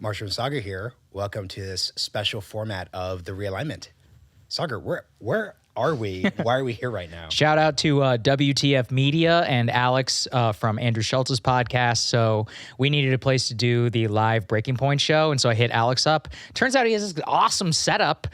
Marshall and Saagar here. Welcome to this special format of the Realignment. Saagar, where are we? Why are we here right now? Shout out to WTF Media and Alex from Andrew Schultz's podcast. So we needed a place to do the live Breaking Point show. And so I hit Alex up. Turns out he has this awesome setup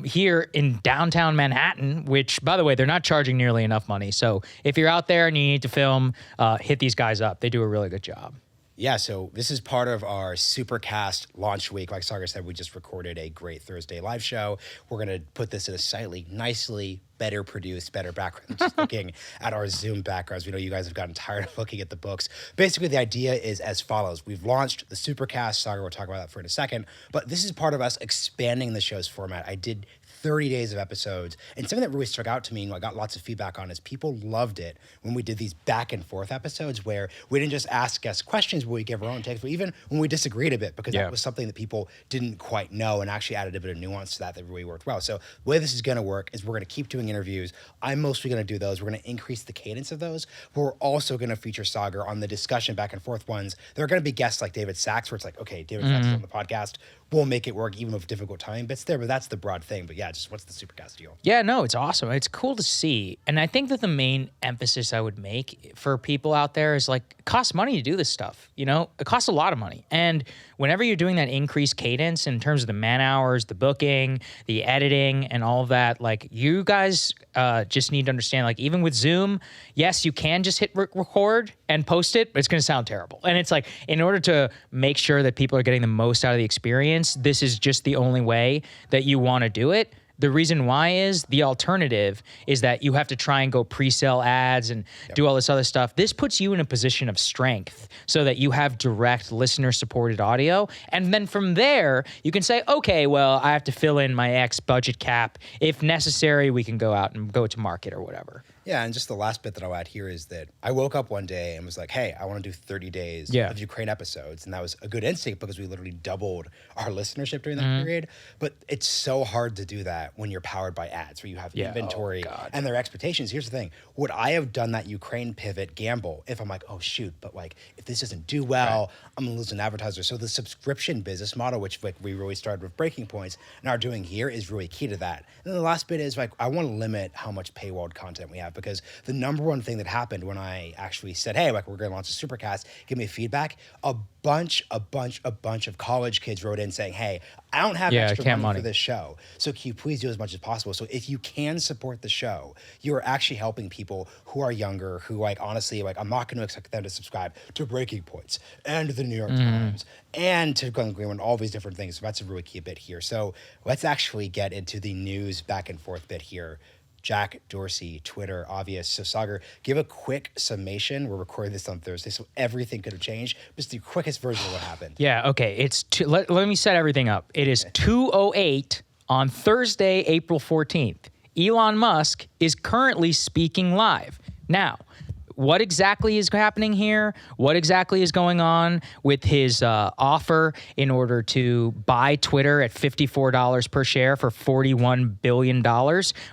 here in downtown Manhattan, which, by the way, they're not charging nearly enough money. So if you're out there and you need to film, hit these guys up. They do a really good job. Yeah, so this is part of our Supercast launch week. Like Saagar said, we just recorded a great Thursday live show. We're going to put this in a slightly nicely better produced, better background. Just looking at our Zoom backgrounds. We know you guys have gotten tired of looking at the books. Basically, the idea is as follows. We've launched the Supercast. Saagar will talk about that for in a second. But this is part of us expanding the show's format. I did 30 days of episodes. And something that really struck out to me and I got lots of feedback on is people loved it when we did these back and forth episodes where we didn't just ask guests questions, but we gave our own takes, but even when we disagreed a bit, because that was something that people didn't quite know and actually added a bit of nuance to that really worked well. So the way this is going to work is we're going to keep doing interviews. I'm mostly going to do those. We're going to increase the cadence of those, but we're also going to feature Saagar on the discussion back and forth ones. There are going to be guests like David Sachs, where it's like, okay, David Sachs is on the podcast. We'll make it work even with difficult timing bits there, but that's the broad thing. But yeah, just what's the Supercast deal? Yeah, no, it's awesome. It's cool to see. And I think that the main emphasis I would make for people out there is like, it costs money to do this stuff. You know, it costs a lot of money. And whenever you're doing that increased cadence in terms of the man hours, the booking, the editing, and all of that, like you guys just need to understand, like even with Zoom, yes, you can just hit record and post it, but it's going to sound terrible. And it's like, in order to make sure that people are getting the most out of the experience, this is just the only way that you want to do it. The reason why is the alternative is that you have to try and go pre-sell ads and do all this other stuff. This puts you in a position of strength so that you have direct listener-supported audio. And then from there, you can say, okay, well, I have to fill in my X budget cap. If necessary, we can go out and go to market or whatever. Yeah, and just the last bit that I'll add here is that I woke up one day and was like, hey, I want to do 30 days of Ukraine episodes. And that was a good instinct because we literally doubled our listenership during that period. But it's so hard to do that when you're powered by ads, where you have inventory and their expectations. Here's the thing. Would I have done that Ukraine pivot gamble if I'm like, oh, shoot, but like, if this doesn't do well, I'm going to lose an advertiser. So the subscription business model, which like we really started with Breaking Points and are doing here, is really key to that. And then the last bit is like, I want to limit how much paywalled content we have, because the number one thing that happened when I actually said, hey, like we're going to launch a Supercast, give me feedback, a bunch of college kids wrote in saying, hey, I don't have extra money for this show. So can you please do as much as possible? So if you can support the show, you are actually helping people who are younger, who like, honestly, like I'm not going to expect them to subscribe to Breaking Points and the New York Times and to Glenn Greenwood and all these different things. So that's a really key bit here. So let's actually get into the news back and forth bit here. Jack Dorsey, Twitter, obvious. So Saagar, give a quick summation. We're recording this on Thursday, so everything could have changed. Just the quickest version of what happened. Yeah, okay. It's let me set everything up. It is 2:08 on Thursday, April 14th. Elon Musk is currently speaking live. Now, what exactly is happening here? What exactly is going on with his offer in order to buy Twitter at $54 per share for $41 billion?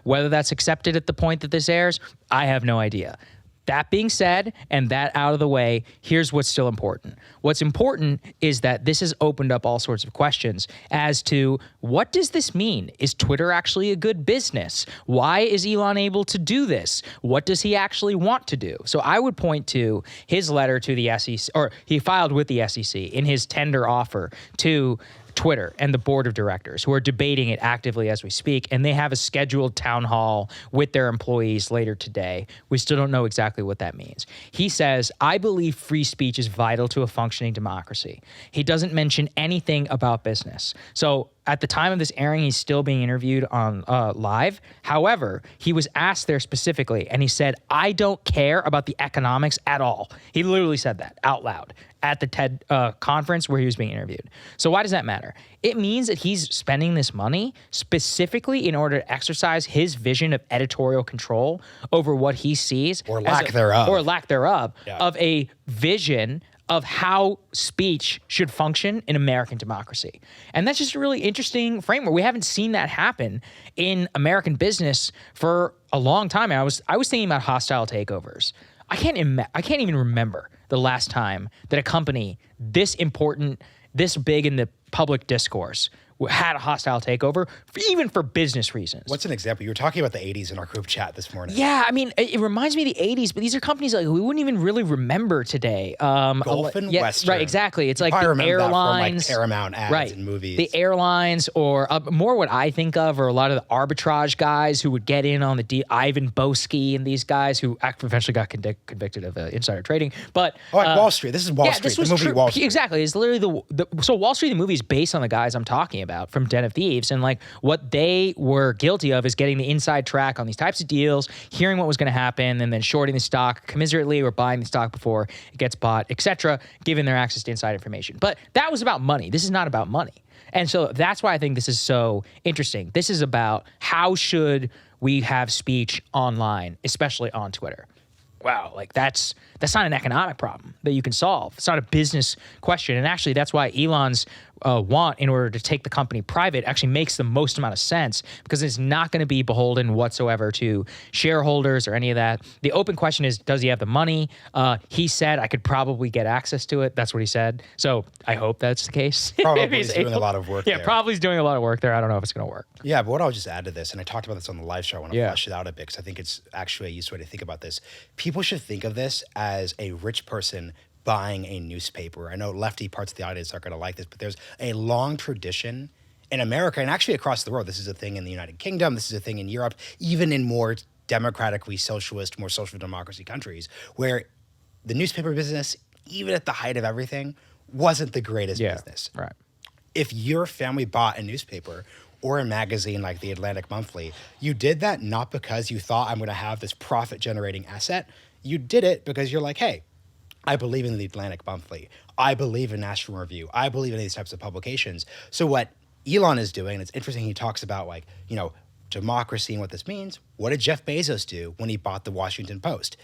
Whether that's accepted at the point that this airs, I have no idea. That being said, and that out of the way, here's what's still important. What's important is that this has opened up all sorts of questions as to what does this mean? Is Twitter actually a good business? Why is Elon able to do this? What does he actually want to do? So I would point to his letter to the SEC, or he filed with the SEC in his tender offer to Twitter and the board of directors, who are debating it actively as we speak, and they have a scheduled town hall with their employees later today. We still don't know exactly what that means. He says, I believe free speech is vital to a functioning democracy. He doesn't mention anything about business. So at the time of this airing, he's still being interviewed on live. However, he was asked there specifically, and he said, I don't care about the economics at all. He literally said that out loud at the TED conference where he was being interviewed. So why does that matter? It means that he's spending this money specifically in order to exercise his vision of editorial control over what he sees. Or lack thereof. Or lack thereof, of a vision of how speech should function in American democracy. And that's just a really interesting framework. We haven't seen that happen in American business for a long time. I was thinking about hostile takeovers. I can't even remember the last time that a company this important this big in the public discourse had a hostile takeover, even for business reasons. What's an example? You were talking about the 80s in our group chat this morning. Yeah, I mean, it reminds me of the 80s, but these are companies like we wouldn't even really remember today. Gulf and Western. Right, exactly. It's like I the remember airlines. That from, like, Paramount ads and movies. The airlines, or more what I think of are a lot of the arbitrage guys who would get in on the deal. Ivan Boesky and these guys who eventually got convicted of insider trading. But like Wall Street. This is Wall Street. This was the movie true. Wall Street. Exactly. It's literally so Wall Street, the movie, is based on the guys I'm talking about from Den of Thieves. And like what they were guilty of is getting the inside track on these types of deals, hearing what was going to happen, and then shorting the stock commiserately or buying the stock before it gets bought, etc., giving their access to inside information. But that was about money. This is not about money. And so that's why I think this is so interesting. This is about how should we have speech online, especially on Twitter. Wow, like that's not an economic problem that you can solve. It's not a business question. And actually, that's why Elon's want in order to take the company private actually makes the most amount of sense, because it's not going to be beholden whatsoever to shareholders or any of that. The open question is, does he have the money? He said I could probably get access to it. That's what he said. So I hope that's the case. Probably he's doing a lot of work there. Yeah, probably he's doing a lot of work there. I don't know if it's going to work. Yeah, but what I'll just add to this, and I talked about this on the live show, I want to flesh it out a bit because I think it's actually a useful way to think about this. People should think of this as a rich person buying a newspaper. I know lefty parts of the audience aren't going to like this, but there's a long tradition in America and actually across the world. This is a thing in the United Kingdom. This is a thing in Europe, even in more democratically socialist, more social democracy countries, where the newspaper business, even at the height of everything, wasn't the greatest business. Right. If your family bought a newspaper or a magazine like the Atlantic Monthly, you did that not because you thought I'm going to have this profit-generating asset. You did it because you're like, hey, I believe in the Atlantic Monthly. I believe in National Review. I believe in these types of publications. So what Elon is doing, and it's interesting, he talks about like, you know, democracy and what this means. What did Jeff Bezos do when he bought the Washington Post?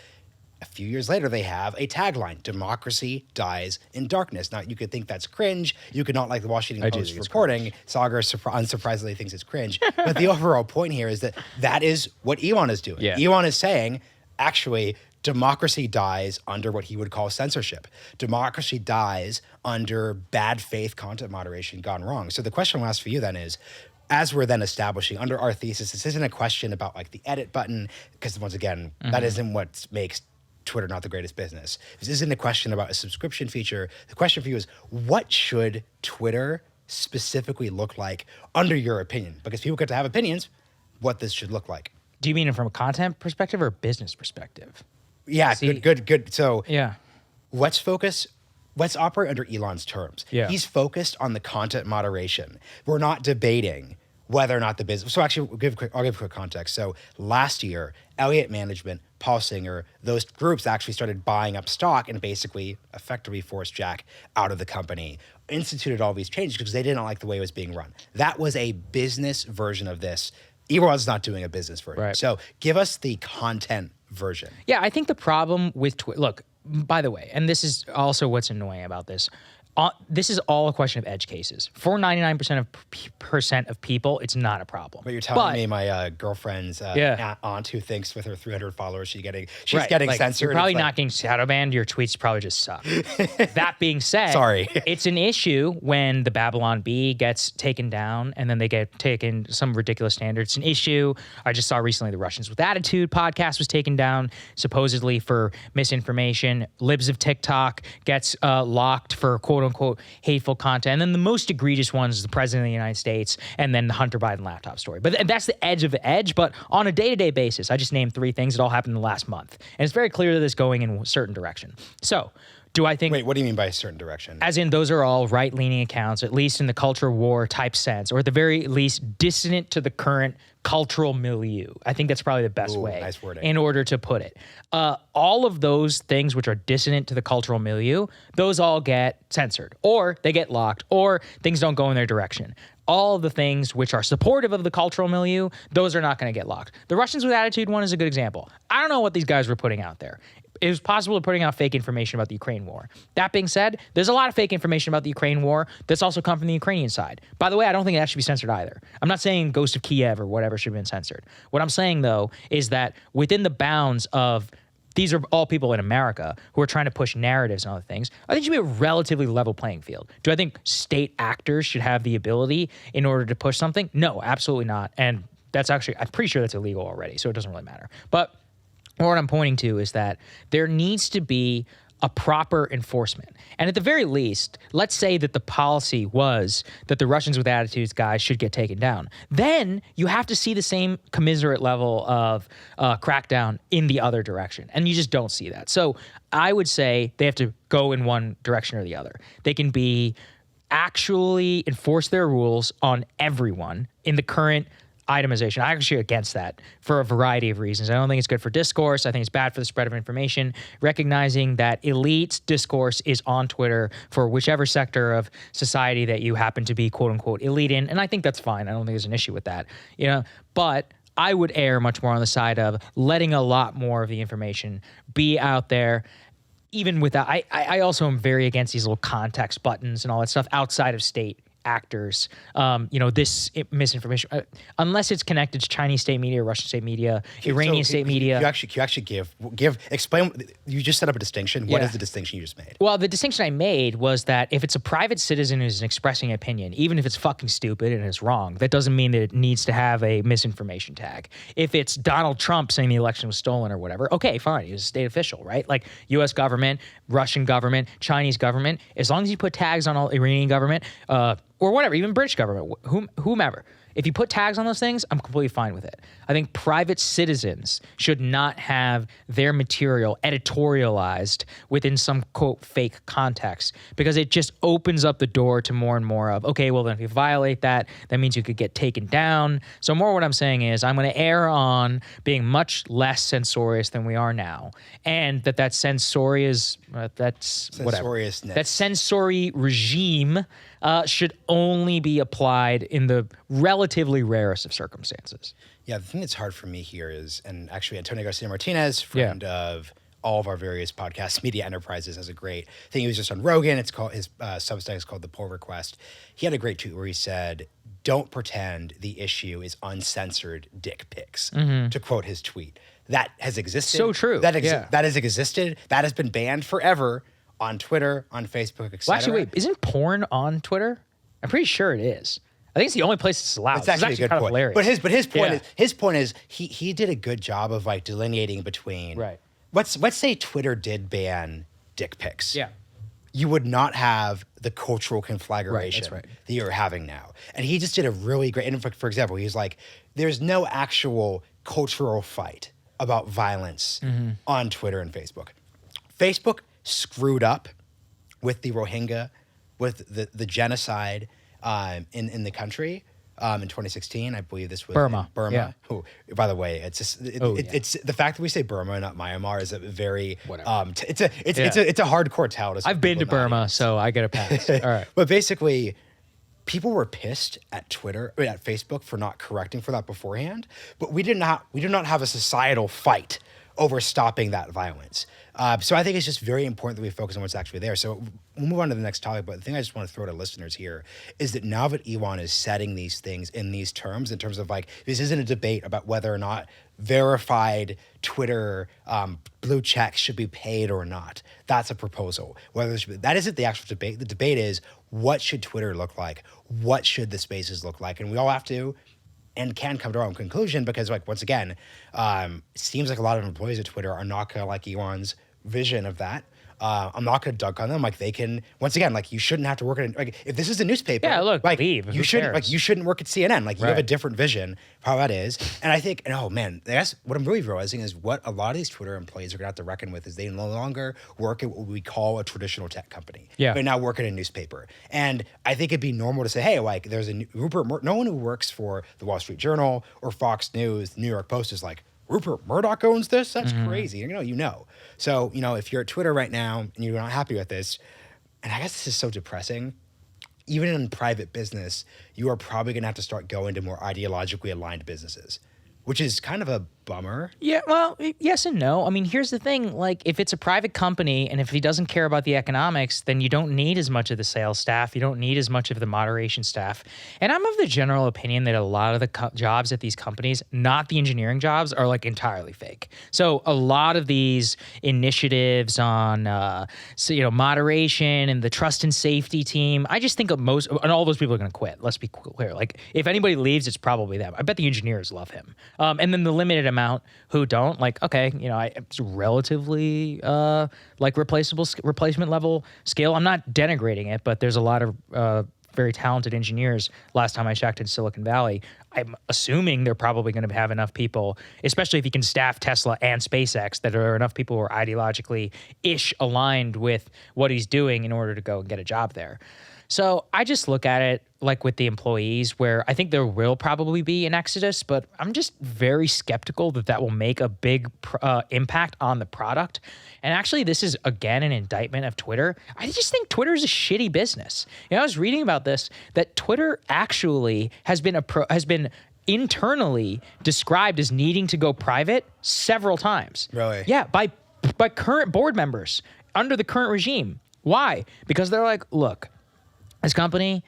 A few years later, they have a tagline, democracy dies in darkness. Now, you could think that's cringe. You could not like the Washington Post reporting. Saagar unsurprisingly thinks it's cringe. But the overall point here is that is what Elon is doing. Yeah. Elon is saying, actually, democracy dies under what he would call censorship. Democracy dies under bad faith content moderation gone wrong. So the question I'll ask for you then is, as we're then establishing under our thesis, this isn't a question about like the edit button, because once again, that isn't what makes Twitter not the greatest business. This isn't a question about a subscription feature. The question for you is, what should Twitter specifically look like under your opinion? Because people get to have opinions, what this should look like. Do you mean it from a content perspective or a business perspective? Yeah, good. So yeah, let's operate under Elon's terms. Yeah. He's focused on the content moderation. We're not debating whether or not the business. So actually, I'll give quick context. So last year, Elliott Management, Paul Singer, those groups actually started buying up stock and basically effectively forced Jack out of the company, instituted all these changes because they didn't like the way it was being run. That was a business version of this. Elon's not doing a business version. Right. So give us the content version. Yeah, I think the problem with Twitter, look, by the way, and this is also what's annoying about this. This is all a question of edge cases. For 99% of people, it's not a problem. But you're telling me my girlfriend's aunt who thinks with her 300 followers she's getting censored. You're probably not getting shadow banned. Your tweets probably just suck. That being said, it's an issue when the Babylon Bee gets taken down and then they get taken some ridiculous standard. It's an issue. I just saw recently the Russians with Attitude podcast was taken down supposedly for misinformation. Libs of TikTok gets locked for quote unquote hateful content. And then the most egregious ones is the president of the United States and then the Hunter Biden laptop story. But that's the edge of the edge. But on a day-to-day basis, I just named 3 things that all happened in the last month. And it's very clear that it's going in a certain direction. So do I think... Wait, what do you mean by a certain direction? As in those are all right-leaning accounts, at least in the culture war type sense, or at the very least dissonant to the current cultural milieu. I think that's probably the best way nice wording. In order to put it. All of those things which are dissonant to the cultural milieu, those all get censored, or they get locked, or things don't go in their direction. All of the things which are supportive of the cultural milieu, those are not going to get locked. The Russians with Attitude one is a good example. I don't know what these guys were putting out there. It was possible of putting out fake information about the Ukraine war. That being said, there's a lot of fake information about the Ukraine war that's also come from the Ukrainian side. By the way, I don't think that should be censored either. I'm not saying Ghost of Kiev or whatever should have been censored. What I'm saying, though, is that within the bounds of these are all people in America who are trying to push narratives and other things. I think it should be a relatively level playing field. Do I think state actors should have the ability in order to push something? No, absolutely not. And that's actually, I'm pretty sure that's illegal already, so it doesn't really matter. But what I'm pointing to is that there needs to be a proper enforcement. And at the very least, let's say that the policy was that the Russians with attitudes guys should get taken down. Then you have to see the same commiserate level of crackdown in the other direction. And you just don't see that. So I would say they have to go in one direction or the other. They can be actually enforce their rules on everyone in the current itemization. I'm actually against that for a variety of reasons. I don't think it's good for discourse. I think it's bad for the spread of information. Recognizing that elite discourse is on Twitter for whichever sector of society that you happen to be quote unquote elite in. And I think that's fine. I don't think there's an issue with that. But I would err much more on the side of letting a lot more of the information be out there. Even without, I also am very against these little context buttons and all that stuff outside of state actors, this misinformation, unless it's connected to Chinese state media, Russian state media, Iranian state media. You actually explain. You just set up a distinction. What is the distinction you just made? Well, the distinction I made was that if it's a private citizen who's expressing an opinion, even if it's fucking stupid and it's wrong, that doesn't mean that it needs to have a misinformation tag. If it's Donald Trump saying the election was stolen or whatever, okay, fine. He was a state official, right? Like U.S. government, Russian government, Chinese government. As long as you put tags on all Iranian government, or whatever, even British government, whomever. If you put tags on those things, I'm completely fine with it. I think private citizens should not have their material editorialized within some, quote, fake context, because it just opens up the door to more and more of, okay, well, then if you violate that, that means you could get taken down. So more what I'm saying is I'm going to err on being much less censorious than we are now, and that sensory regime should only be applied in the relatively rarest of circumstances. Yeah, the thing that's hard for me here is, and actually Antonio Garcia Martinez, friend of all of our various podcast media enterprises, has a great thing. He was just on Rogan. It's called, his Substack is called The Pull Request. He had a great tweet where he said, "Don't pretend the issue is uncensored dick pics," to quote his tweet. That has existed. So true. That has existed. That has been banned forever on Twitter, on Facebook, etc. Well, actually, wait, isn't porn on Twitter? I'm pretty sure it is. I think it's the only place it's allowed. It's actually a good kind point. Of hilarious. But his point is he did a good job of like delineating between. Right. Let's say Twitter did ban dick pics. Yeah. You would not have the cultural conflagration that you're having now. And he just did a really great. And for example, he's like, there's no actual cultural fight about violence on Twitter and Facebook. Facebook screwed up with the Rohingya, with the genocide in the country in 2016. I believe this was Burma. Yeah. Who, by the way, it's just it's the fact that we say Burma, not Myanmar, is a very it's a hardcore tell. I've been to Burma, so I get a pass. All right, but basically, people were pissed at Twitter, at Facebook for not correcting for that beforehand. But we did not have a societal fight over stopping that violence. So I think it's just very important that we focus on what's actually there. So we'll move on to the next topic, but the thing I just want to throw to listeners here is that now that Elon is setting these things in these terms, in terms of like, this isn't a debate about whether or not verified Twitter blue checks should be paid or not. That's a proposal. That isn't the actual debate. The debate is, what should Twitter look like? What should the spaces look like? And we all have to and can come to our own conclusion, because, like, once again, it seems like a lot of employees at Twitter are not going to like Elon's vision of that. I'm not going to dunk on them. Like, they can, once again, like, you shouldn't have to work at, like, if this is a newspaper, like, leave. You shouldn't work at CNN. Like, you have a different vision of how that is. And I think, and oh man, that's what I'm really realizing is what a lot of these Twitter employees are going to have to reckon with is they no longer work at what we call a traditional tech company. Yeah. They now work at a newspaper. And I think it'd be normal to say, hey, like, there's no one who works for the Wall Street Journal or Fox News, the New York Post is like, Rupert Murdoch owns this? That's crazy. You know. So, if you're at Twitter right now and you're not happy with this, and I guess this is so depressing, even in private business, you are probably going to have to start going to more ideologically aligned businesses, which is kind of a bummer. Yeah, well, yes and no. I mean, here's the thing. Like, if it's a private company and if he doesn't care about the economics, then you don't need as much of the sales staff. You don't need as much of the moderation staff. And I'm of the general opinion that a lot of the jobs at these companies, not the engineering jobs, are like entirely fake. So a lot of these initiatives on, moderation and the trust and safety team, I just think and all those people are going to quit. Let's be clear. Like, if anybody leaves, it's probably them. I bet the engineers love him. And then the limited amount who don't, like, okay, it's relatively like replacement level scale. I'm not denigrating it, but there's a lot of very talented engineers last time I checked in Silicon Valley. I'm assuming they're probably going to have enough people, especially if you can staff Tesla and SpaceX, that there are enough people who are ideologically-ish aligned with what he's doing in order to go and get a job there. So I just look at it like with the employees, where I think there will probably be an exodus, but I'm just very skeptical that will make a big impact on the product. And actually, this is, again, an indictment of Twitter. I just think Twitter is a shitty business. I was reading about this, that Twitter actually has been internally described as needing to go private several times. Really? Yeah, by current board members under the current regime. Why? Because they're like, look, this company,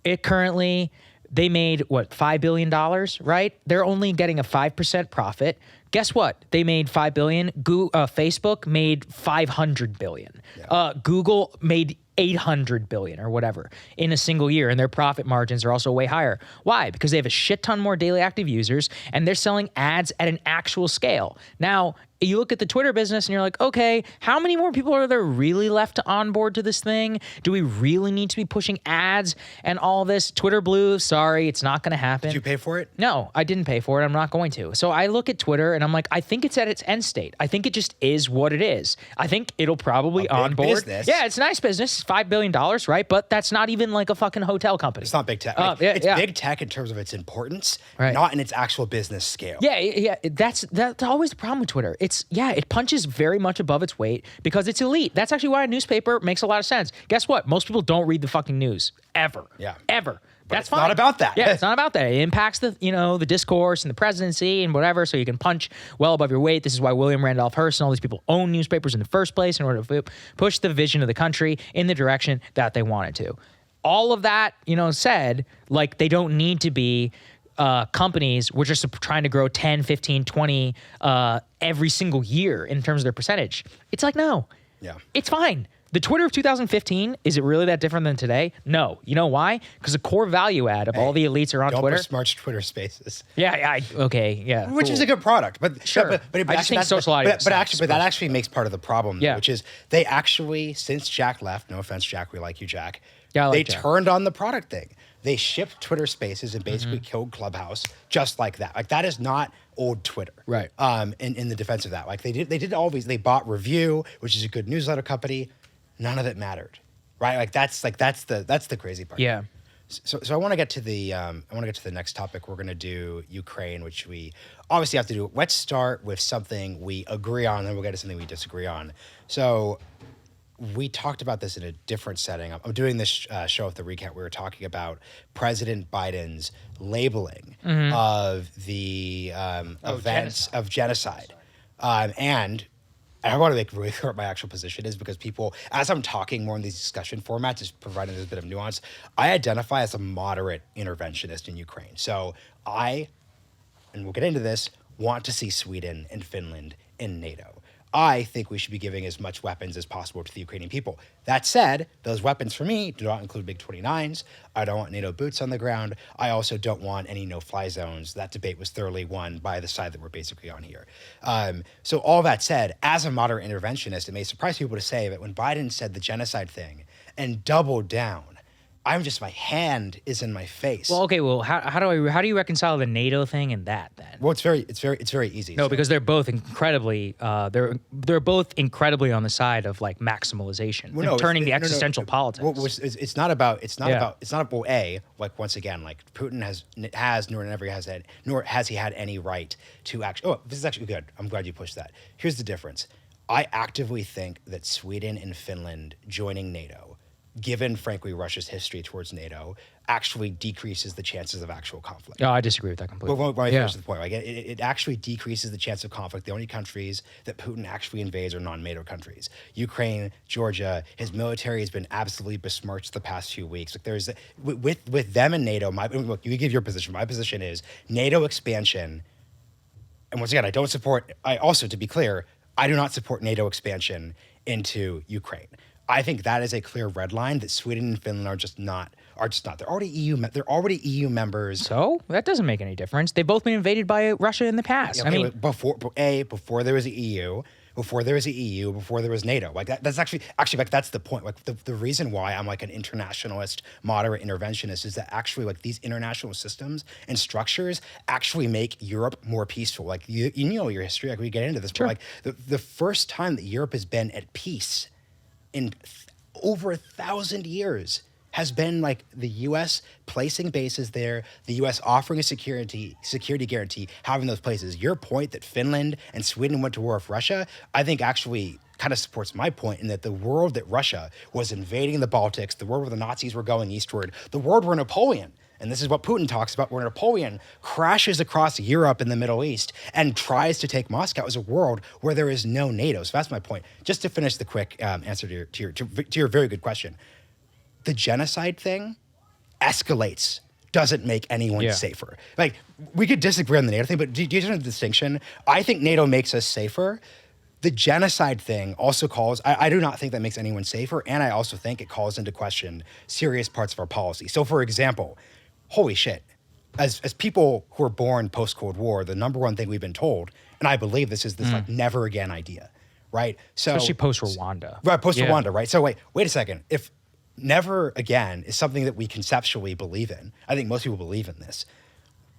they made $5 billion, right? They're only getting a 5% profit. Guess what? They made $5 billion. Facebook made $500 billion. Yeah. Google made $800 billion or whatever in a single year, and their profit margins are also way higher. Why? Because they have a shit ton more daily active users, and they're selling ads at an actual scale. Now, you look at the Twitter business and you're like, okay, how many more people are there really left to onboard to this thing? Do we really need to be pushing ads and all this? Twitter Blue, sorry, it's not going to happen. Did you pay for it? No, I didn't pay for it. I'm not going to. So I look at Twitter and I'm like, I think it's at its end state. I think it just is what it is. I think it'll probably onboard. Business. Yeah, it's a nice business. It's $5 billion, right? But that's not even like a fucking hotel company. It's not big tech. It's big tech in terms of its importance, right, not in its actual business scale. Yeah. That's always the problem with Twitter. It punches very much above its weight because it's elite. That's actually why a newspaper makes a lot of sense. Guess what? Most people don't read the fucking news ever. Yeah. Ever. But that's it's fine. not about that. Yeah, it's not about that. It impacts the discourse and the presidency and whatever, so you can punch well above your weight. This is why William Randolph Hearst and all these people own newspapers in the first place, in order to push the vision of the country in the direction that they wanted to. All of that, said, like, they don't need to be companies which are trying to grow 10, 15, 20 every single year in terms of their percentage. It's like, no. Yeah. It's fine. The Twitter of 2015, is it really that different than today? No. You know why? Because the core value add of all the elites are on Twitter. Besmirch Twitter Spaces. Yeah. Which is a good product, but sure. But I just think social audio. But that actually makes part of the problem, which is they actually, since Jack left, no offense, Jack, we like you, Jack. Yeah, they turned on the product thing. They shipped Twitter Spaces and basically killed Clubhouse just like that. Like, that is not old Twitter. Right. In the defense of that, like they did all these. They bought Review, which is a good newsletter company. None of it mattered, right? That's the crazy part. Yeah. So I want to get to the next topic. We're going to do Ukraine, which we obviously have to do. Let's start with something we agree on, then we'll get to something we disagree on. So we talked about this in a different setting. I'm doing this show with the recap. We were talking about President Biden's labeling of the events of genocide. And I want to make really clear what my actual position is, because people, as I'm talking more in these discussion formats, is providing this bit of nuance. I identify as a moderate interventionist in Ukraine. So and we'll get into this, want to see Sweden and Finland in NATO. I think we should be giving as much weapons as possible to the Ukrainian people. That said, those weapons for me do not include MiG-29s. I don't want NATO boots on the ground. I also don't want any no-fly zones. That debate was thoroughly won by the side that we're basically on here. So all that said, as a moderate interventionist, it may surprise people to say that when Biden said the genocide thing and doubled down, my hand is in my face. Well, okay. Well, how do you reconcile the NATO thing and that then? Well, it's very easy. No, because they're both incredibly they're both incredibly on the side of like maximalization, turning the existential politics. Well, it's not about like, once again, like, Putin nor has he had any right to actually. Oh, this is actually good. I'm glad you pushed that. Here's the difference. I actively think that Sweden and Finland joining NATO given, frankly, Russia's history towards NATO, actually decreases the chances of actual conflict. No, I disagree with that completely. Well, when I finish the point, like it actually decreases the chance of conflict. The only countries that Putin actually invades are non-NATO countries. Ukraine, Georgia, his military has been absolutely besmirched the past few weeks. Like there's with them and NATO. Look, you give your position. My position is NATO expansion. And once again, I don't support. I also, to be clear, I do not support NATO expansion into Ukraine. I think that is a clear red line that Sweden and Finland are just not. They're already EU members. So that doesn't make any difference. They've both been invaded by Russia in the past. Okay, I mean, before there was the EU, before there was NATO. Like that's actually like that's the point. Like the reason why I'm like an internationalist, moderate interventionist is that actually like these international systems and structures actually make Europe more peaceful. Like you know your history. Like we get into this, sure. But like the first time that Europe has been at peace in over 1,000 years has been like the U.S. placing bases there, the U.S. offering a security guarantee, having those places. Your point that Finland and Sweden went to war with Russia, I think actually kind of supports my point in that the world that Russia was invading the Baltics, the world where the Nazis were going eastward, the world where Napoleon, and this is what Putin talks about, where Napoleon crashes across Europe and the Middle East and tries to take Moscow, is a world where there is no NATO. So that's my point. Just to finish the quick answer to your very good question. The genocide thing escalates, doesn't make anyone safer. Like, we could disagree on the NATO thing, but do you know the distinction? I think NATO makes us safer. The genocide thing also I do not think that makes anyone safer, and I also think it calls into question serious parts of our policy. So, for example, holy shit, as people who are born post-Cold War, the number one thing we've been told, and I believe this is this like never again idea, right? So especially post-Rwanda. Right, post-Rwanda, right? So wait a second. If never again is something that we conceptually believe in, I think most people believe in this.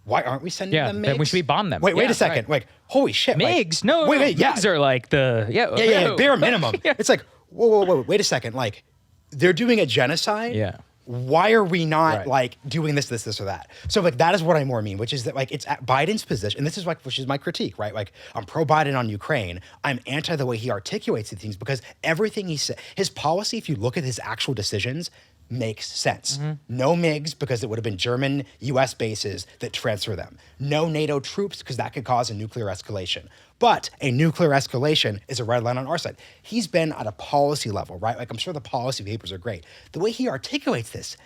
Why aren't we sending them MiGs? Then we should be bomb them. Wait a second. Like, holy shit. MiGs? Like, MiGs are like the, bare minimum. It's like, whoa, wait a second. Like, they're doing a genocide? Yeah. Why are we not like doing this, or that? So like that is what I more mean, which is that like it's at Biden's position, and this is like which is my critique, right? Like I'm pro Biden on Ukraine. I'm anti the way he articulates the things because everything he said, his policy, if you look at his actual decisions, makes sense. No MiGs because it would have been German US bases that transfer them. No NATO troops because that could cause a nuclear escalation. But a nuclear escalation is a red line on our side. He's been at a policy level, right? Like I'm sure the policy papers are great. The way he articulates this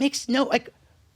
makes no like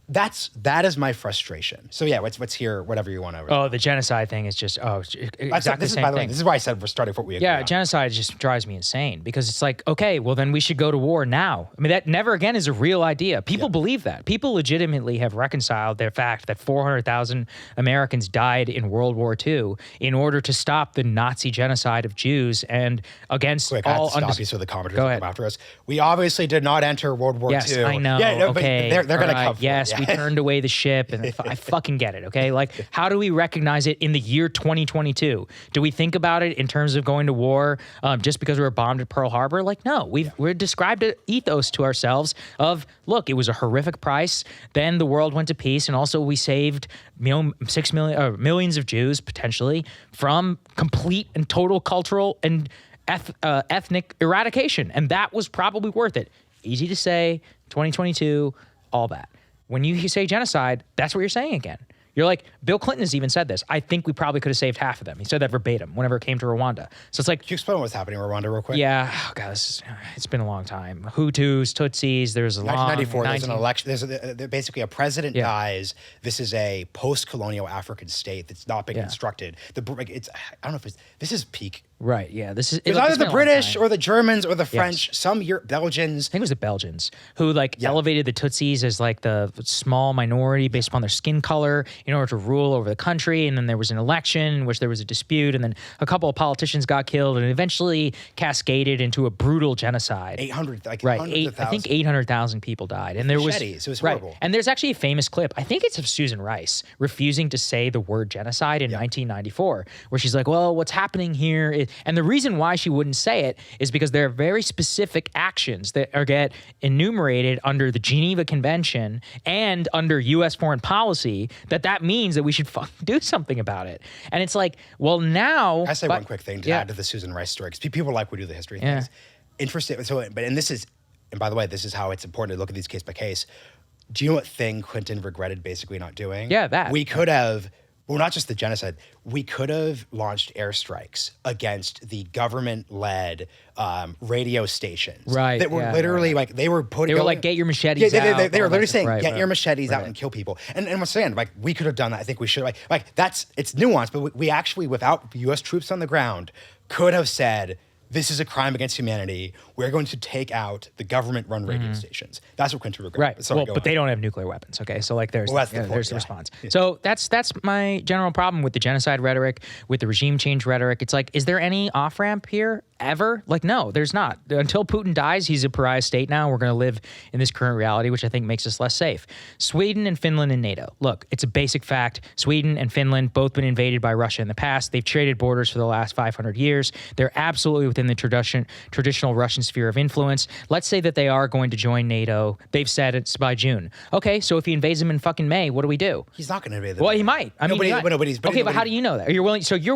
that is my frustration. So yeah, let's hear whatever you want to. Oh, the genocide thing is just exactly the same thing. This is why I said we're starting what we agree on. Genocide just drives me insane because it's like, okay, well then we should go to war now. I mean, that never again is a real idea. People believe that. People legitimately have reconciled their fact that 400,000 Americans died in World War II in order to stop the Nazi genocide of Jews and against Quick, all. I have to stop you so the commenters will come after us. We obviously did not enter World War II. Yes, I know. Yeah, no, okay, but they're going to come. Yes, we turned away the ship, and I fucking get it. Okay, like how do we recognize it in the year 2022? Do we think about it in terms of going to war just because we were bombed at Pearl Harbor? Like, no, we're described an ethos to ourselves of look, it was a horrific price. Then the world went to peace, and also we saved 6 million or millions of Jews potentially from complete and total cultural and ethnic eradication, and that was probably worth it. Easy to say, 2022, all that. When you say genocide, that's what you're saying again. You're like, Bill Clinton has even said this. I think we probably could have saved half of them. He said that verbatim whenever it came to Rwanda. So it's like... Can you explain what's happening in Rwanda real quick? Yeah. Oh, God, it's been a long time. Hutus, Tutsis, there's a 1994, there's an election. There's basically a president dies. This is a post-colonial African state that's not been constructed. I don't know if this is peak. Right, yeah. This is it's either the British or the Germans or the French, Belgians. I think it was the Belgians who elevated the Tutsis as like the small minority based upon their skin color in order to rule over the country. And then there was an election in which there was a dispute, and then a couple of politicians got killed, and eventually cascaded into a brutal genocide. 800, like right. hundreds of I think 800,000 people died, and there was it was horrible. Right. And there's actually a famous clip. I think it's of Susan Rice refusing to say the word genocide in 1994, where she's like, "Well, what's happening here?" And the reason why she wouldn't say it is because there are very specific actions that get enumerated under the Geneva Convention and under U.S. foreign policy that means that we should do something about it. And it's like, well, now... I say one quick thing to add to the Susan Rice story, because people like we do the history things. Interesting. So, and this is and by the way, this is how it's important to look at these case by case. Do you know what thing Clinton regretted basically not doing? Yeah, that. We could have, well, not just the genocide, we could have launched airstrikes against the government-led radio stations. Right. That were literally like, they were putting. They were like, get your machetes out. They were literally saying, get your machetes out and kill people. And I'm saying, like, we could have done that. I think we should. Like that's, it's nuanced, but we actually, without U.S. troops on the ground, could have said, this is a crime against humanity. We're going to take out the government-run radio stations. That's what Clinton regretted. Right. Sorry, but they don't have nuclear weapons. Okay, so like there's the response. Yeah. So that's my general problem with the genocide rhetoric, with the regime change rhetoric. It's like, is there any off ramp here ever? Like, no, there's not. Until Putin dies, he's a pariah state now. We're going to live in this current reality, which I think makes us less safe. Sweden and Finland and NATO. Look, it's a basic fact. Sweden and Finland both been invaded by Russia in the past. They've traded borders for the last 500 years. They're absolutely within the traditional Russian sphere of influence. Let's say that they are going to join NATO. They've said it's by June. Okay, so if he invades them in fucking May, what do we do? He's not going to invade them. Well, he might. I mean, but how do you know that? You're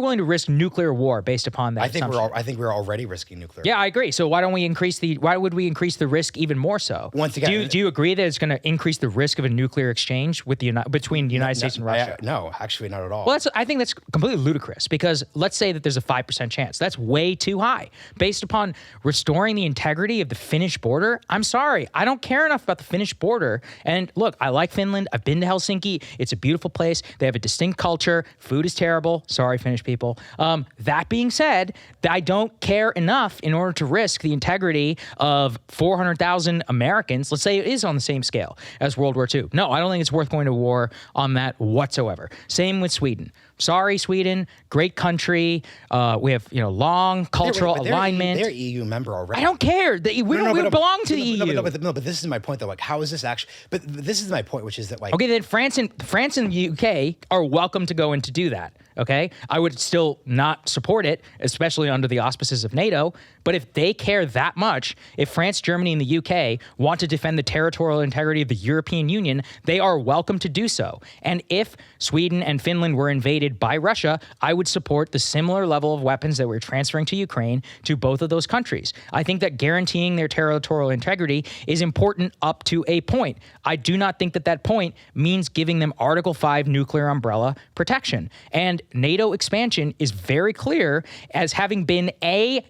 willing to risk nuclear war based upon that? I think we're already risking nuclear. Yeah, I agree. So why would we increase the risk even more so? Once again, do you agree that it's going to increase the risk of a nuclear exchange with between the United States and Russia? No, actually not at all. Well, I think that's completely ludicrous, because let's say that there's a 5% chance. That's way too high. Based upon restoring the integrity of the Finnish border, I'm sorry, I don't care enough about the Finnish border. And look, I like Finland. I've been to Helsinki. It's a beautiful place. They have a distinct culture. Food is terrible. Sorry, Finnish people. That being said, I don't care enough in order to risk the integrity of 400,000 Americans. Let's say it is on the same scale as World War II. No, I don't think it's worth going to war on that whatsoever. Same with Sweden. Sorry, Sweden, great country. We have long cultural alignment. They're EU member already. I don't care. We belong to the EU. No, but this is my point though. Like, how is this actually? But this is my point, which is that like. Okay, then France and the UK are welcome to go in to do that. Okay, I would still not support it, especially under the auspices of NATO. But if they care that much, if France, Germany, and the UK want to defend the territorial integrity of the European Union, they are welcome to do so. And if Sweden and Finland were invaded by Russia, I would support the similar level of weapons that we're transferring to Ukraine to both of those countries. I think that guaranteeing their territorial integrity is important up to a point. I do not think that point means giving them Article 5 nuclear umbrella protection. And NATO expansion is very clear as having been a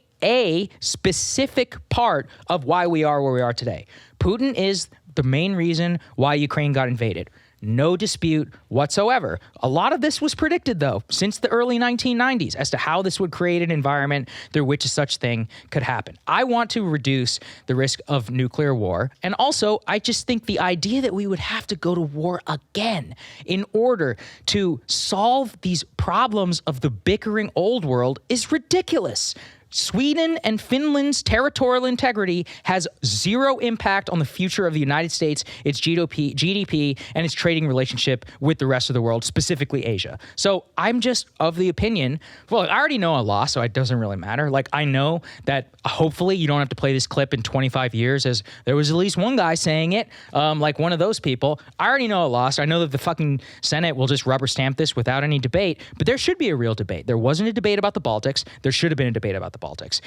specific part of why we are where we are today. Putin is the main reason why Ukraine got invaded. No dispute whatsoever. A lot of this was predicted, though, since the early 1990s as to how this would create an environment through which such thing could happen. I want to reduce the risk of nuclear war. And also, I just think the idea that we would have to go to war again in order to solve these problems of the bickering old world is ridiculous. Sweden and Finland's territorial integrity has zero impact on the future of the United States, its GDP, and its trading relationship with the rest of the world, specifically Asia. So I'm just of the opinion, well, I already know a law, so it doesn't really matter. Like, I know that hopefully you don't have to play this clip in 25 years, as there was at least one guy saying it, like one of those people. I already know a law, so I know that the fucking Senate will just rubber stamp this without any debate, but there should be a real debate. There wasn't a debate about the Baltics. There should have been a debate about the Baltics.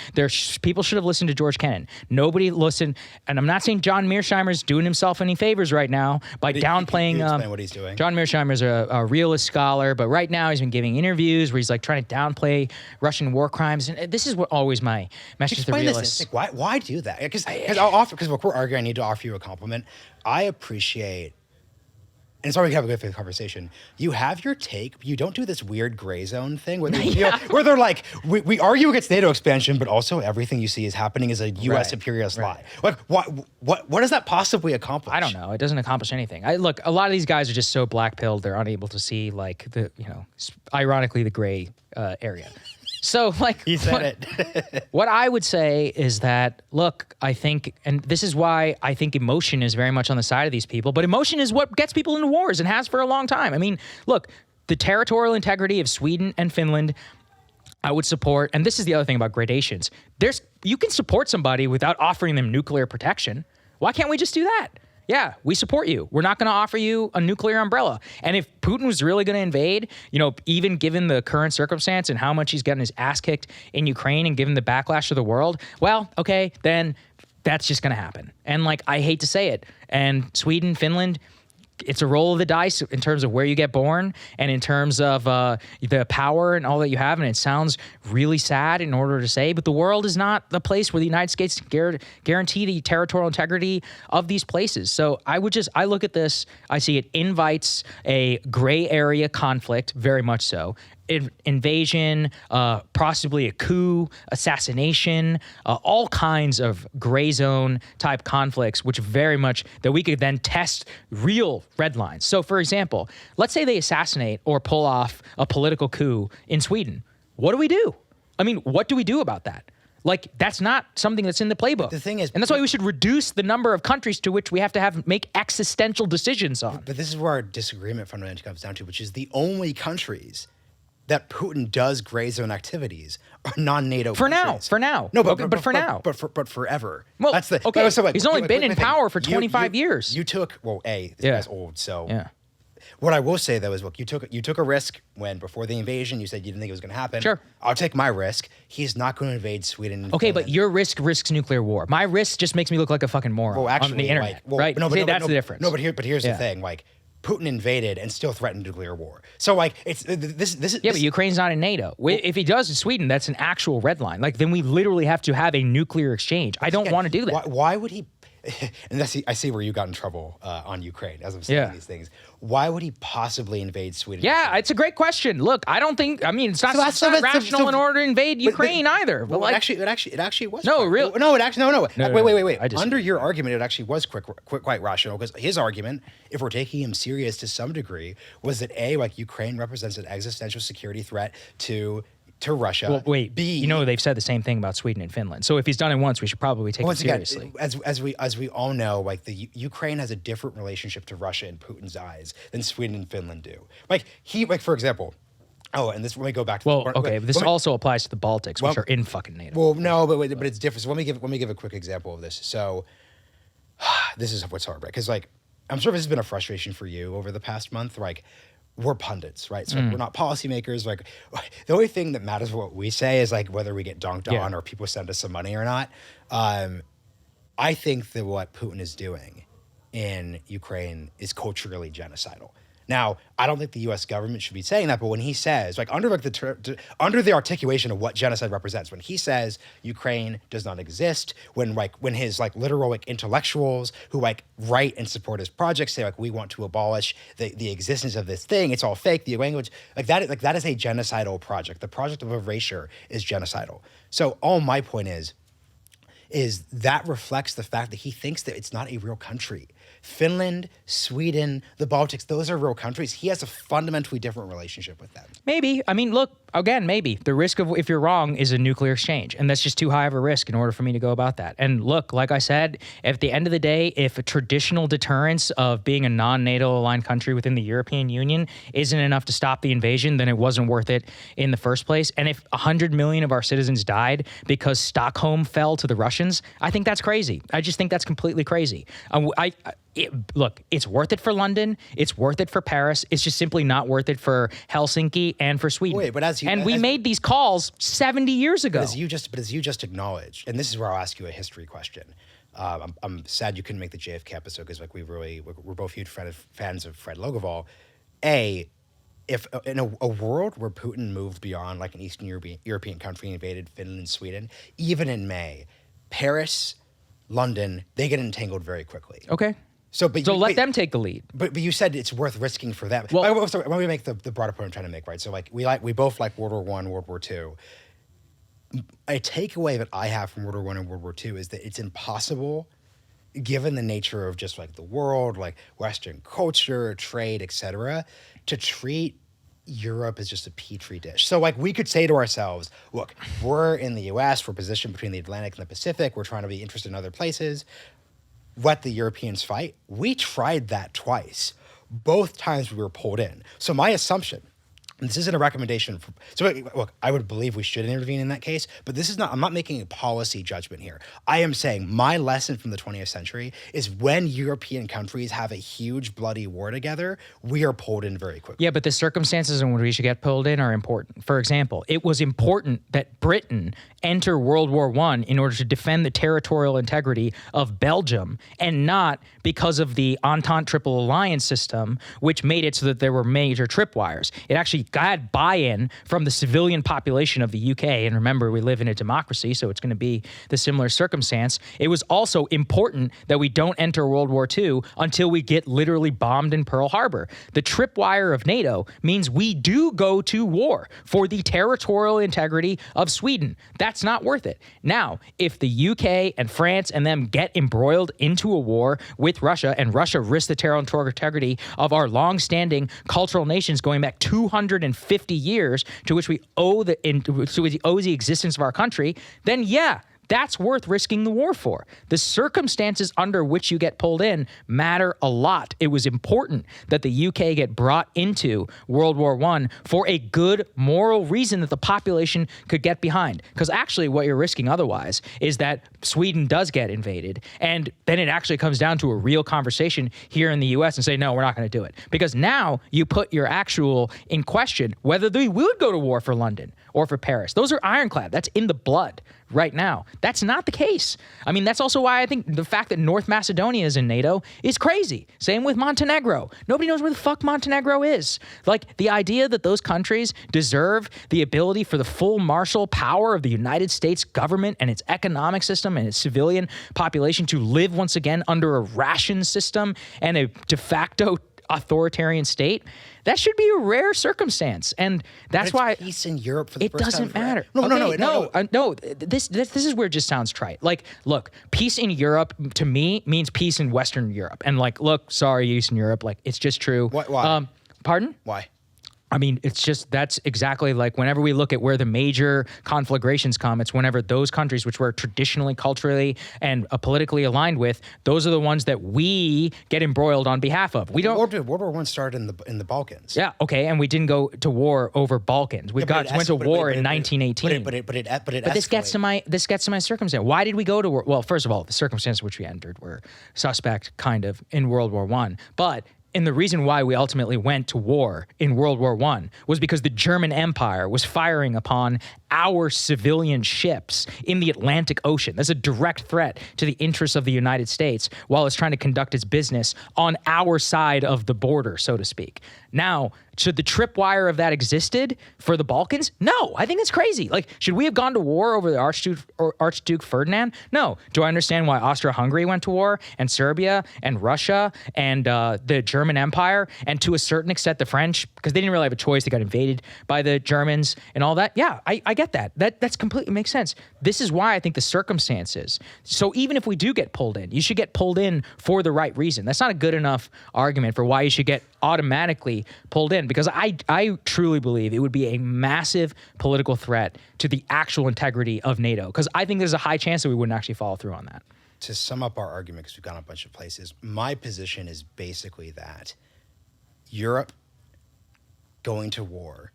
People should have listened to George Kennan. Nobody listened, and I'm not saying John Mearsheimer's doing himself any favors right now by downplaying. What he's doing. John Mearsheimer's a realist scholar, but right now he's been giving interviews where he's like trying to downplay Russian war crimes, and this is what always my message to the realists. Why do that? Because we're arguing, I need to offer you a compliment. I appreciate. And sorry, we can have a good conversation. You have your take. You don't do this weird gray zone thing where, where they're like, we argue against NATO expansion, but also everything you see is happening as a U.S. imperialist lie. Like, what does that possibly accomplish? I don't know. It doesn't accomplish anything. Look, a lot of these guys are just so black-pilled, they're unable to see, like, ironically, the gray area. So, like, he said it. What I would say is that, look, I think, and this is why I think emotion is very much on the side of these people, but emotion is what gets people into wars and has for a long time. I mean, look, the territorial integrity of Sweden and Finland, I would support, and this is the other thing about gradations. You can support somebody without offering them nuclear protection. Why can't we just do that? Yeah, we support you. We're not going to offer you a nuclear umbrella. And if Putin was really going to invade, even given the current circumstance and how much he's gotten his ass kicked in Ukraine and given the backlash of the world, well, okay, then That's just going to happen. And like, I hate to say it. And Sweden, Finland, it's a roll of the dice in terms of where you get born and in terms of the power and all that you have. And it sounds really sad in order to say, but the world is not the place where the United States guarantee the territorial integrity of these places. So I look at this, I see it invites a gray area conflict, very much so. Invasion, possibly a coup, assassination, all kinds of gray zone type conflicts, which very much that we could then test real red lines. So, for example, let's say they assassinate or pull off a political coup in Sweden. What do we do? I mean, what do we do about that? Like, that's not something that's in the playbook. The thing is, and that's why we should reduce the number of countries to which we have to make existential decisions on. But this is where our disagreement fundamentally comes down to, which is the only countries that Putin does gray zone activities are non-NATO countries. For now. No, but for now. But forever. Well, that's the okay. So He's only been in power for 25 years. You took this guy's old, so yeah. What I will say though is, look, you took a risk when before the invasion. You said you didn't think it was going to happen. Sure. I'll take my risk. He's not going to invade Sweden. And okay, Finland. but your risk risks nuclear war. My risk just makes me look like a fucking moron on the internet, right? That's the difference. No, but here's the thing, like. Putin invaded and still threatened nuclear war. So like it's this. Yeah, but Ukraine's not in NATO. If he does in Sweden, that's an actual red line. Like then we literally have to have a nuclear exchange. I don't want to do that. Why would he? And I see where you got in trouble on Ukraine as I'm saying these things. Why would he possibly invade Sweden? Yeah, it's a great question. Look, I don't think. I mean, it's not rational in order to invade Ukraine either. But well, like, it actually was. No, really. No, it actually no. Wait. Just, Under your argument, it actually was quite rational because his argument, if we're taking him serious to some degree, was that like Ukraine represents an existential security threat to Russia. Well, wait. B, they've said the same thing about Sweden and Finland. So if he's done it once, we should probably take it seriously. Again, as we all know, like the Ukraine has a different relationship to Russia in Putin's eyes than Sweden and Finland do. For example. Oh, and this when we go back to this also applies to the Baltics, which are in fucking NATO. Well, no, but it's different. So let me give a quick example of this. So this is what's hard, right? Because I'm sure this has been a frustration for you over the past month. Like, we're pundits, right? So we're not policymakers. Like, the only thing that matters what we say is like whether we get dunked on or people send us some money or not. I think that what Putin is doing in Ukraine is culturally genocidal. Now, I don't think the U.S. government should be saying that, but when he says, under the articulation of what genocide represents, when he says Ukraine does not exist, when his literal intellectuals who write and support his projects say we want to abolish the existence of this thing, it's all fake, the language that is a genocidal project. The project of erasure is genocidal. So all my point is that reflects the fact that he thinks that it's not a real country. Finland, Sweden, the Baltics, those are real countries. He has a fundamentally different relationship with them. Maybe. I mean, look, again, maybe. The risk of, if you're wrong, is a nuclear exchange. And that's just too high of a risk in order for me to go about that. And look, like I said, at the end of the day, if a traditional deterrence of being a non-NATO aligned country within the European Union isn't enough to stop the invasion, then it wasn't worth it in the first place. And if 100 million of our citizens died because Stockholm fell to the Russians, I think that's crazy. I just think that's completely crazy. Look, it's worth it for London. It's worth it for Paris. It's just simply not worth it for Helsinki and for Sweden. Wait, but we made these calls 70 years ago. As you just acknowledged, and this is where I'll ask you a history question. I'm sad you couldn't make the JFK episode because we're both huge fans of Fred Logevall. If in a world where Putin moved beyond an Eastern European country and invaded Finland and Sweden, even in May, Paris, London, they get entangled very quickly. Okay. So let them take the lead. But you said it's worth risking for them. Well, sorry, let me make the broader point I'm trying to make, right? So we both like World War I, World War II. A takeaway that I have from World War I and World War II is that it's impossible, given the nature of just the world, Western culture, trade, etc., to treat Europe is just a petri dish. So we could say to ourselves, look, we're in the US, we're positioned between the Atlantic and the Pacific, we're trying to be interested in other places. Let the Europeans fight. We tried that twice. Both times we were pulled in. So my assumption this isn't a recommendation for, so look, I would believe we should intervene in that case, but this is not, I'm not making a policy judgment here. I am saying my lesson from the 20th century is when European countries have a huge bloody war together, we are pulled in very quickly. Yeah, but the circumstances in which we should get pulled in are important. For example, it was important that Britain enter World War I in order to defend the territorial integrity of Belgium, and not because of the Entente Triple Alliance system, which made it so that there were major tripwires. It actually got buy-in from the civilian population of the UK. And remember, we live in a democracy, so it's going to be the similar circumstance. It was also important that we don't enter World War II until we get literally bombed in Pearl Harbor. The tripwire of NATO means we do go to war for the territorial integrity of Sweden. That's not worth it. Now, if the UK and France and them get embroiled into a war with Russia, and Russia risks the territorial integrity of our long-standing cultural nations going back 250 years, to which we owe the existence of our country, then yeah, that's worth risking the war for. The circumstances under which you get pulled in matter a lot. It was important that the UK get brought into World War I for a good moral reason that the population could get behind. Because actually what you're risking otherwise is that Sweden does get invaded, and then it actually comes down to a real conversation here in the US and say, no, we're not going to do it. Because now you put your actual in question whether they would go to war for London or for Paris. Those are ironclad. That's in the blood right now. That's not the case. I mean, that's also why I think the fact that North Macedonia is in NATO is crazy. Same with Montenegro. Nobody knows where the fuck Montenegro is. Like, the idea that those countries deserve the ability for the full martial power of the United States government and its economic system and its civilian population to live once again under a ration system and a de facto authoritarian state, that should be a rare circumstance, and that's why peace in Europe for the it first doesn't time matter. No. This is where it just sounds trite. Like, look, peace in Europe to me means peace in Western Europe, and like, look, sorry, Eastern Europe, like, it's just true. Why? Pardon? Why? I mean, it's just, that's exactly like whenever we look at where the major conflagrations come, it's whenever those countries which we're traditionally, culturally, and politically aligned with, those are the ones that we get embroiled on behalf of. We don't. World War I started in the Balkans. Yeah, okay, and we didn't go to war over Balkans. We went to war in 1918. But this gets to my circumstance. Why did we go to war? Well, first of all, the circumstances which we entered were suspect, kind of, in World War I. But and the reason why we ultimately went to war in World War I was because the German Empire was firing upon our civilian ships in the Atlantic Ocean. That's a direct threat to the interests of the United States while it's trying to conduct its business on our side of the border, so to speak. Now, should the tripwire of that existed for the Balkans? No, I think it's crazy. Like, should we have gone to war over the Archduke Ferdinand? No. Do I understand why Austria-Hungary went to war, and Serbia, and Russia, and the German Empire, and to a certain extent the French, because they didn't really have a choice. They got invaded by the Germans and all that. Yeah, I get that. That's completely makes sense. This is why I think the circumstances. So even if we do get pulled in, you should get pulled in for the right reason. That's not a good enough argument for why you should get automatically pulled in, because I truly believe it would be a massive political threat to the actual integrity of NATO, because I think there's a high chance that we wouldn't actually follow through on that. To sum up our argument, because we've gone a bunch of places, my position is basically that Europe going to war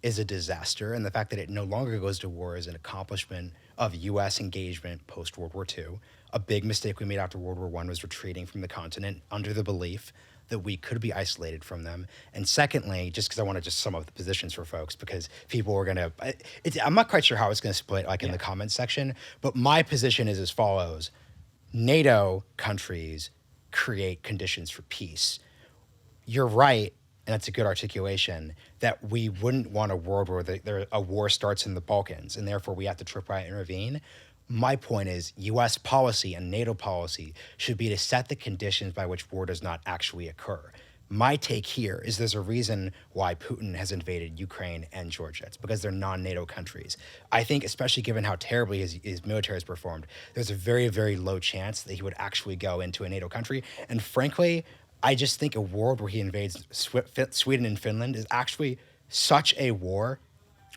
is a disaster, and the fact that it no longer goes to war is an accomplishment of U.S. engagement post-World War II. A big mistake we made after World War I was retreating from the continent under the belief that we could be isolated from them. And secondly, just because I want to just sum up the positions for folks, because people are going to, I'm not quite sure how it's going to split in the comments section, but my position is as follows. NATO countries create conditions for peace. You're right, and that's a good articulation, that we wouldn't want a world where a war starts in the Balkans, and therefore we have to tripwire intervene. My point is U.S. policy and NATO policy should be to set the conditions by which war does not actually occur. My take here is there's a reason why Putin has invaded Ukraine and Georgia. It's because they're non-NATO countries. I think, especially given how terribly his military has performed, there's a very, very low chance that he would actually go into a NATO country. And frankly, I just think a world where he invades Sweden and Finland is actually such a war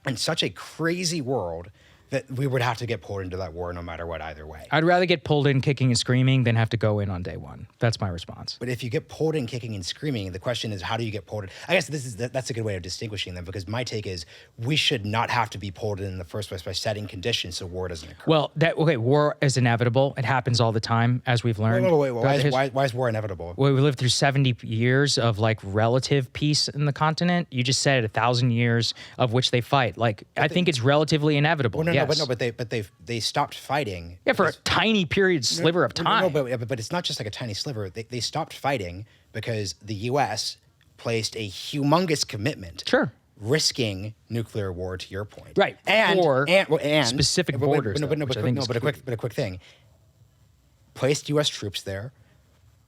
and such a crazy world that we would have to get pulled into that war no matter what, either way. I'd rather get pulled in kicking and screaming than have to go in on day one. That's my response. But if you get pulled in kicking and screaming, the question is, how do you get pulled in? I guess that's a good way of distinguishing them, because my take is we should not have to be pulled in the first place by setting conditions so war doesn't occur. Well, war is inevitable. It happens all the time, as we've learned. Wait. Why is war inevitable? Well, we lived through 70 years of like relative peace in the continent. You just said 1,000 years of which they fight. I think it's relatively inevitable. But they stopped fighting. Yeah, for a tiny period sliver of time. But it's not just like a tiny sliver. They stopped fighting because the U.S. placed a humongous commitment. Sure. Risking nuclear war, to your point. Right. And specific borders. But a quick thing. Placed U.S. troops there.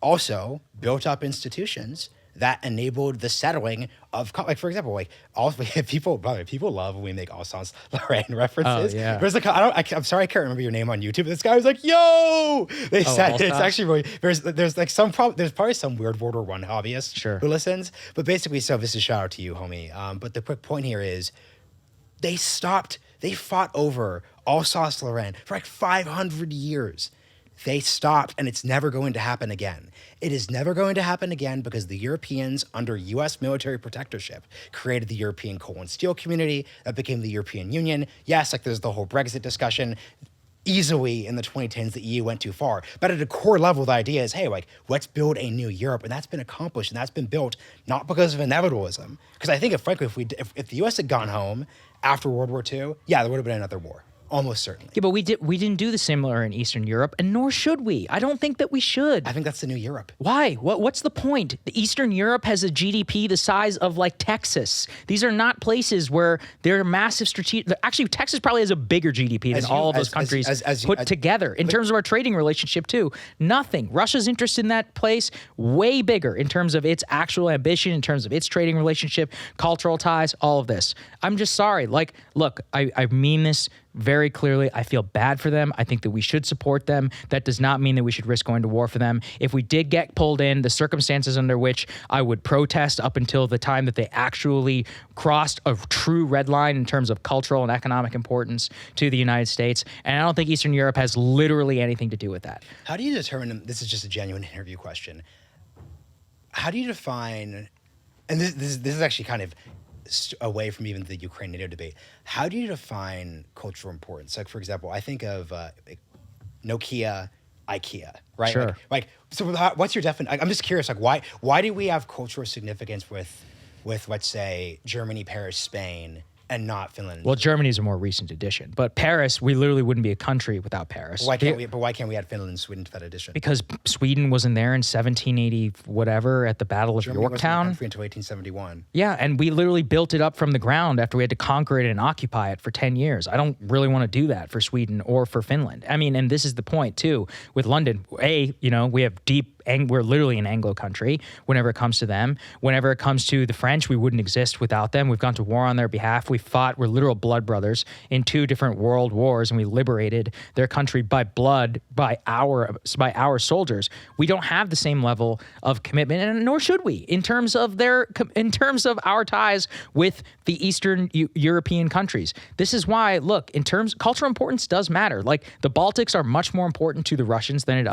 Also built up institutions that enabled the settling of, like, for example, like all people love when we make Alsace Lorraine references. Oh, yeah. There's I'm sorry, I can't remember your name on YouTube. This guy was like, "Yo!" They said Alsace? it's actually really there's like there's probably some weird World War I hobbyist who listens. But basically, so this is a shout out to you, homie. But the quick point here is, they fought over Alsace Lorraine for like 500 years. They stopped, and it's never going to happen again. It is never going to happen again because the Europeans, under U.S. military protectorship, created the European Coal and Steel Community that became the European Union. Yes, like there's the whole Brexit discussion. Easily in the 2010s, the EU went too far. But at a core level, the idea is, hey, like, let's build a new Europe. And that's been accomplished, and that's been built not because of inevitabilism. Because I think, if the U.S. had gone home after World War II, yeah, there would have been another war. Almost certainly. Yeah, but we didn't do the similar in Eastern Europe, and nor should we. I don't think that we should. I think that's the new Europe. Why? What's the point? The Eastern Europe has a GDP the size of like Texas. These are not places where there are massive strategic. Actually, Texas probably has a bigger GDP than all of those countries put together. In terms of our trading relationship too, nothing. Russia's interest in that place way bigger in terms of its actual ambition, in terms of its trading relationship, cultural ties, all of this. I'm just sorry. Like, look, I mean this very clearly. I feel bad for them. I think that we should support them. That does not mean that we should risk going to war for them. If we did get pulled in, the circumstances under which I would protest up until the time that they actually crossed a true red line in terms of cultural and economic importance to the United States. And I don't think Eastern Europe has literally anything to do with that. How do you determine, this is just a genuine interview question, how do you define, and this is actually kind of away from even the Ukraine NATO debate, how do you define cultural importance? Like, for example, I think of Nokia, IKEA, right? Sure. So what's your definition? I'm just curious, like, why do we have cultural significance with let's say Germany, Paris, Spain, and not Finland? Well, Germany is a more recent addition, but Paris, we literally wouldn't be a country without Paris. Why can't we add Finland and Sweden to that addition? Because Sweden wasn't there in 1780 whatever at the Battle of Germany Yorktown. Wasn't a country until 1871. Yeah, and we literally built it up from the ground after we had to conquer it and occupy it for 10 years. I don't really want to do that for Sweden or for Finland. I mean, and this is the point too with London. We have we're literally an Anglo country whenever it comes to them. Whenever it comes to the French, we wouldn't exist without them. We've gone to war on their behalf. We fought, we're literal blood brothers in 2 different world wars, and we liberated their country by blood, by our soldiers. We don't have the same level of commitment, and nor should we, in terms of our ties with the Eastern European countries. This is why, look, cultural importance does matter. Like, the Baltics are much more important to the Russians than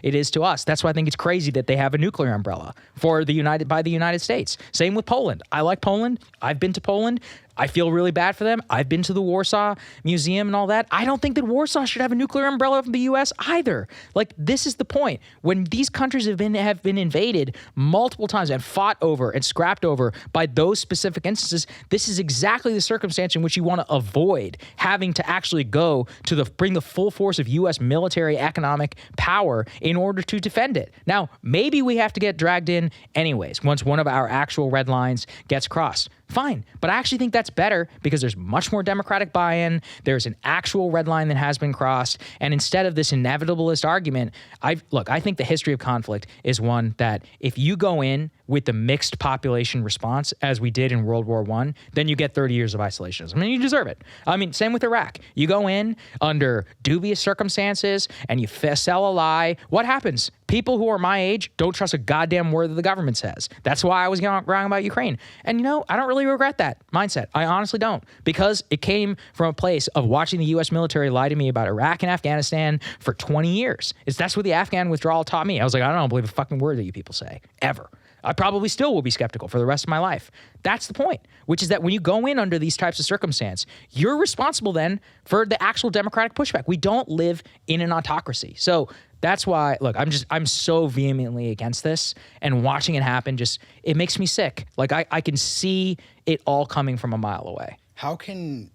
it is to us. That's why I think it's crazy that they have a nuclear umbrella by the United States. Same with Poland. I like Poland. I've been to Poland. I feel really bad for them. I've been to the Warsaw Museum and all that. I don't think that Warsaw should have a nuclear umbrella from the U.S. either. Like, this is the point. When these countries have been invaded multiple times and fought over and scrapped over by those specific instances, this is exactly the circumstance in which you want to avoid having to actually go to bring the full force of U.S. military economic power in order to defend it. Now, maybe we have to get dragged in anyways once one of our actual red lines gets crossed. Fine. But I actually think that's better because there's much more democratic buy-in. There's an actual red line that has been crossed. And instead of this inevitabilist argument, I think the history of conflict is one that if you go in with the mixed population response, as we did in World War I, then you get 30 years of isolationism. I mean, you deserve it. I mean, same with Iraq. You go in under dubious circumstances and you sell a lie. What happens? People who are my age don't trust a goddamn word that the government says. That's why I was wrong about Ukraine. And I don't really regret that mindset. I honestly don't, because it came from a place of watching the U.S. military lie to me about Iraq and Afghanistan for 20 years. That's what the Afghan withdrawal taught me. I was like, I don't believe a fucking word that you people say, ever. I probably still will be skeptical for the rest of my life. That's the point, which is that when you go in under these types of circumstance, you're responsible then for the actual democratic pushback. We don't live in an autocracy. So that's why, look, I'm so vehemently against this, and watching it happen it makes me sick. Like I can see it all coming from a mile away. And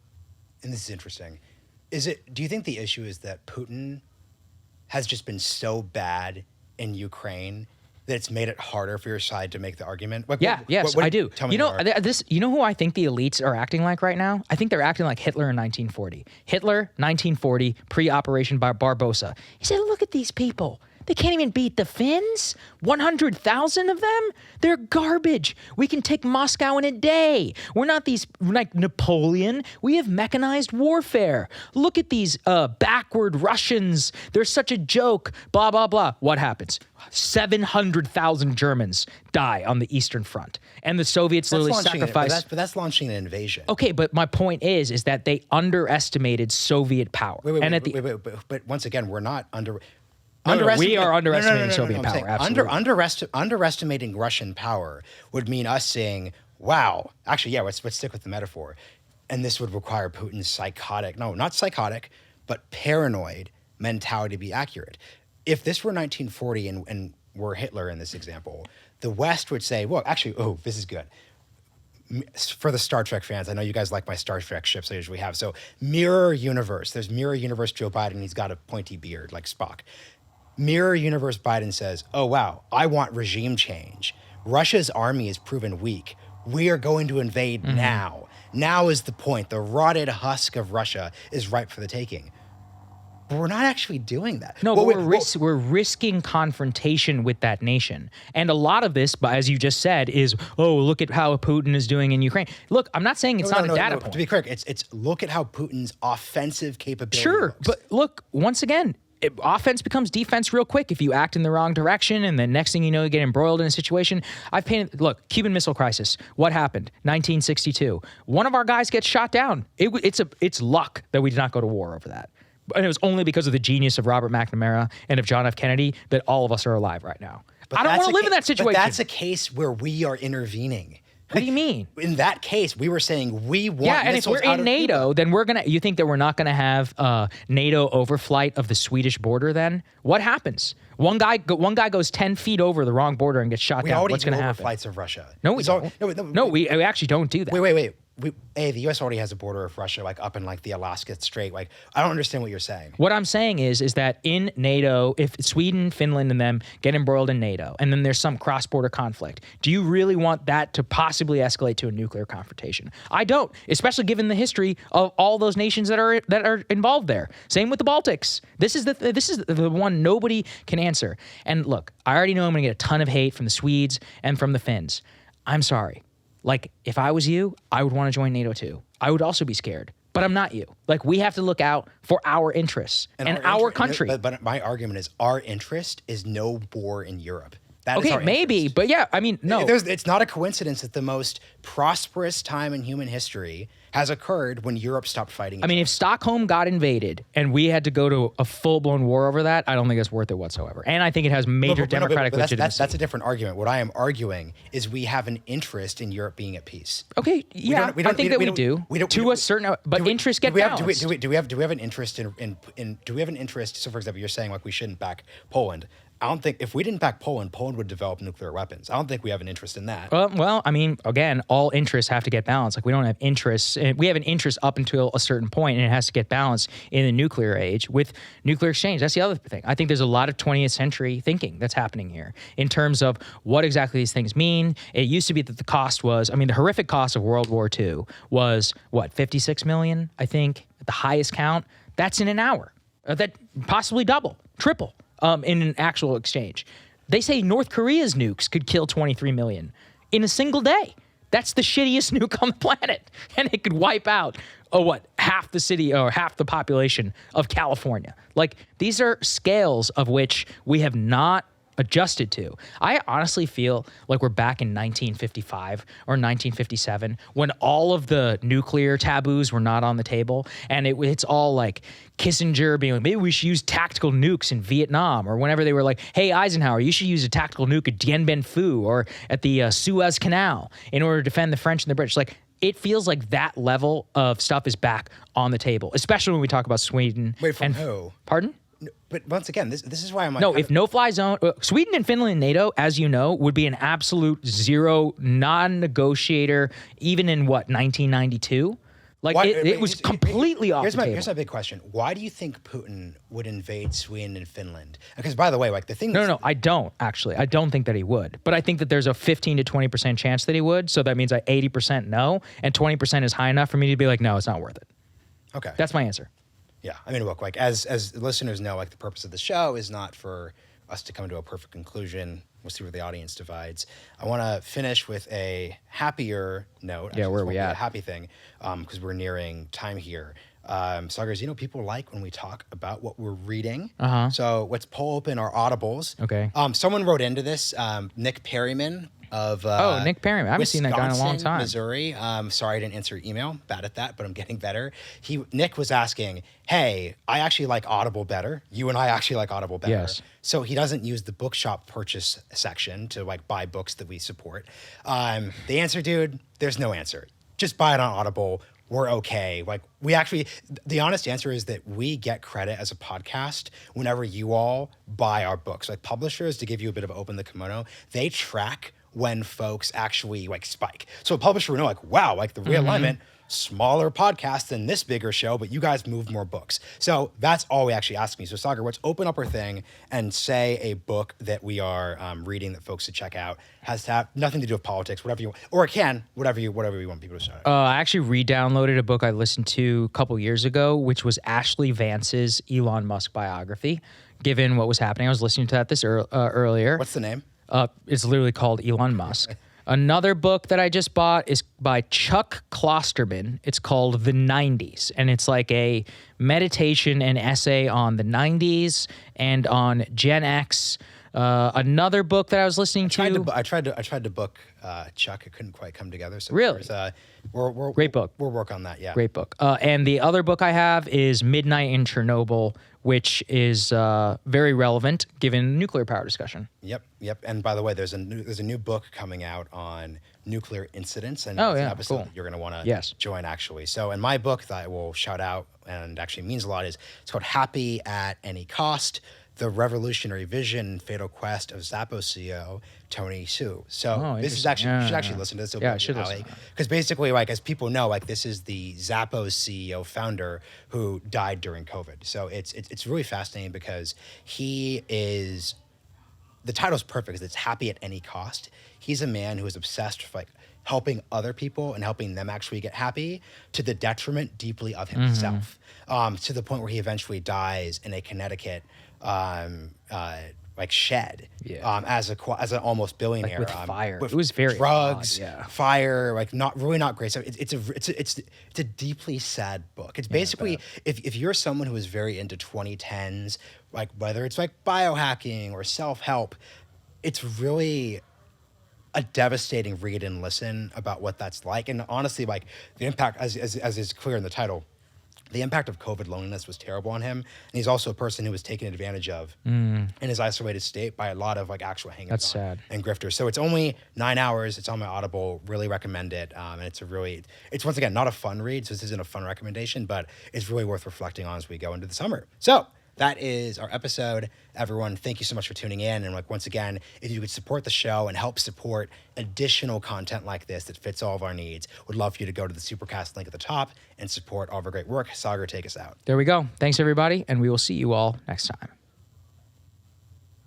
this is interesting, do you think the issue is that Putin has just been so bad in Ukraine that it's made it harder for your side to make the argument? Yes, I do. Tell me more. You know who I think the elites are acting like right now? I think they're acting like Hitler in 1940. Hitler, 1940, pre-Operation Barbarossa. He said, look at these people. They can't even beat the Finns. 100,000 of them? They're garbage. We can take Moscow in a day. We're not like Napoleon. We have mechanized warfare. Look at these backward Russians. They're such a joke. Blah, blah, blah. What happens? 700,000 Germans die on the Eastern Front. And the Soviets literally sacrificed. But that's launching an invasion. Okay, but my point is that they underestimated Soviet power. But once again, we're not we are underestimating Soviet power. Absolutely. Underestimating Russian power would mean us saying, wow, actually, yeah, let's stick with the metaphor. And this would require Putin's but paranoid mentality to be accurate. If this were 1940 and we're Hitler in this example, the West would say, well, actually, this is good. For the Star Trek fans, I know you guys like my Star Trek ships I usually have. So Mirror Universe. There's Mirror Universe Joe Biden. He's got a pointy beard like Spock. Mirror Universe Biden says, oh, wow, I want regime change. Russia's army is proven weak. We are going to invade now. Now is the point. The rotted husk of Russia is ripe for the taking. But we're not actually doing that. No, we're risking confrontation with that nation. And a lot of this, as you just said, is, look at how Putin is doing in Ukraine. Look, I'm not saying it's not a data point. To be correct, it's look at how Putin's offensive capability Sure, looks. But look, once again, offense becomes defense real quick if you act in the wrong direction, and the next thing you know, you get embroiled in a situation. Look, Cuban Missile Crisis. What happened? 1962. One of our guys gets shot down. It's luck that we did not go to war over that. And it was only because of the genius of Robert McNamara and of John F. Kennedy that all of us are alive right now. I don't want to live in that situation. But that's a case where we are intervening. What do you mean? In that case, we were saying we want and if we're in NATO, then you think that we're not going to have NATO overflight of the Swedish border then? What happens? One guy goes 10 feet over the wrong border and gets shot down. What's going to happen? Overflights of Russia. No, we don't. No, we actually don't do that. Wait. The U.S. already has a border of Russia, like up in like the Alaska Strait. Like, I don't understand what you're saying. What I'm saying is that in NATO, if Sweden, Finland, and them get embroiled in NATO, and then there's some cross-border conflict, do you really want that to possibly escalate to a nuclear confrontation? I don't, especially given the history of all those nations that are involved there. Same with the Baltics. This is the one nobody can answer. And look, I already know I'm going to get a ton of hate from the Swedes and from the Finns. I'm sorry. Like, if I was you, I would want to join NATO too. I would also be scared, but I'm not you. Like, we have to look out for our interests and our country. But my argument is our interest is no war in Europe. Okay, maybe, but yeah, I mean, no. It's not a coincidence that the most prosperous time in human history has occurred when Europe stopped fighting. I mean, if Stockholm got invaded and we had to go to a full-blown war over that, I don't think it's worth it whatsoever. And I think it has major democratic legitimacy. That's a different argument. What I am arguing is we have an interest in Europe being at peace. Okay, yeah, I think that we do. To a certain, but interests get balanced. Do we have an interest in? Do we have an interest? So, for example, you're saying like we shouldn't back Poland. I don't think if we didn't back Poland would develop nuclear weapons. I don't think we have an interest in that. Well, I mean, again, all interests have to get balanced. Like, we don't have interests. We have an interest up until a certain point, and it has to get balanced in the nuclear age with nuclear exchange. That's the other thing. I think there's a lot of 20th century thinking that's happening here in terms of what exactly these things mean. It used to be that the cost was, the horrific cost of World War II was, 56 million, I think, at the highest count. That's in an hour. That possibly double, triple. In an actual exchange. They say North Korea's nukes could kill 23 million in a single day. That's the shittiest nuke on the planet. And it could wipe out, half the city or half the population of California. Like, these are scales of which we have not adjusted to. I honestly feel like we're back in 1955 or 1957 when all of the nuclear taboos were not on the table, and it's all like Kissinger being like, maybe we should use tactical nukes in Vietnam, or whenever they were like, hey, Eisenhower, you should use a tactical nuke at Dien Bien Phu or at the Suez Canal in order to defend the French and the British. Like, it feels like that level of stuff is back on the table, especially when we talk about Sweden. Wait, from who? Pardon? No, but once again, this is why I'm like... No, if no-fly zone... Sweden and Finland in NATO, as you know, would be an absolute zero non-negotiator, even in, 1992? Like, it was completely off the table. Here's my big question. Why do you think Putin would invade Sweden and Finland? Because, by the way, like, the thing... No, I don't, actually. I don't think that he would. But I think that there's a 15 to 20% chance that he would, so that means 80% no, and 20% is high enough for me to be like, no, it's not worth it. Okay. That's my answer. Yeah. I mean, look, like, as listeners know, like, the purpose of the show is not for us to come to a perfect conclusion. We'll see where the audience divides. I want to finish with a happier note. Yeah, where are we at? A happy thing, because we're nearing time here. Saagars, people like when we talk about what we're reading. So let's pull open our Audibles. Okay. Someone wrote into this, Nick Perryman of Nick Perryman. I haven't seen that guy in a long time. Missouri. Sorry I didn't answer your email. Bad at that, but I'm getting better. Nick was asking, hey, I actually like Audible better. You and I actually like Audible better. Yes. So he doesn't use the bookshop purchase section to like buy books that we support. The answer, dude, there's no answer. Just buy it on Audible. We're okay. Like, the honest answer is that we get credit as a podcast whenever you all buy our books. Like, publishers, to give you a bit of open the kimono, they track when folks actually like spike. So a publisher will know, like, wow, like the Realignment, smaller podcast than this bigger show, but you guys move more books. So that's all we actually ask me. So Saagar, let's open up our thing and say a book that we are reading that folks should check out. Has to have nothing to do with politics, whatever you want, or it can, whatever you want people to say. I actually re-downloaded a book I listened to a couple years ago, which was Ashley Vance's Elon Musk biography, given what was happening. I was listening to that earlier. What's the name? It's literally called Elon Musk. Another book that I just bought is by Chuck Klosterman. It's called The 90s, and it's like a meditation and essay on the 90s and on Gen X. Another book that I was listening to. I tried to book Chuck. It couldn't quite come together. So really? Great book. We'll work on that, yeah. Great book. And the other book I have is Midnight in Chernobyl, which is very relevant given nuclear power discussion. Yep. And by the way, there's a new book coming out on nuclear incidents, and it's an episode that you're going to want to join, actually. So in my book that I will shout out and actually means a lot it's called Happy at Any Cost: The Revolutionary Vision and Fatal Quest of Zappos CEO Tony Hsieh. So this is actually, you should actually listen to this. I should listen. Because basically, like, as people know, like, this is the Zappos CEO founder who died during COVID. So it's really fascinating because the title's perfect because it's Happy at Any Cost. He's a man who is obsessed with like helping other people and helping them actually get happy to the detriment deeply of himself, to the point where he eventually dies in a Connecticut like shed, as an almost billionaire, like with fire. With it was very drugs, odd, fire, like not great. So it's a deeply sad book. It's basically if you're someone who is very into 2010s, like whether it's like biohacking or self-help, it's really a devastating read and listen about what that's like. And honestly, like the impact, as is clear in the title, the impact of COVID loneliness was terrible on him. And he's also a person who was taken advantage of in his isolated state by a lot of like actual hangers and grifters. So it's only 9 hours. It's on my Audible. Really recommend it. And it's once again, not a fun read. So this isn't a fun recommendation, but it's really worth reflecting on as we go into the summer. So that is our episode. Everyone, thank you so much for tuning in. And like once again, if you could support the show and help support additional content like this that fits all of our needs, would love for you to go to the Supercast link at the top and support all of our great work. Saagar, take us out. There we go. Thanks, everybody. And we will see you all next time.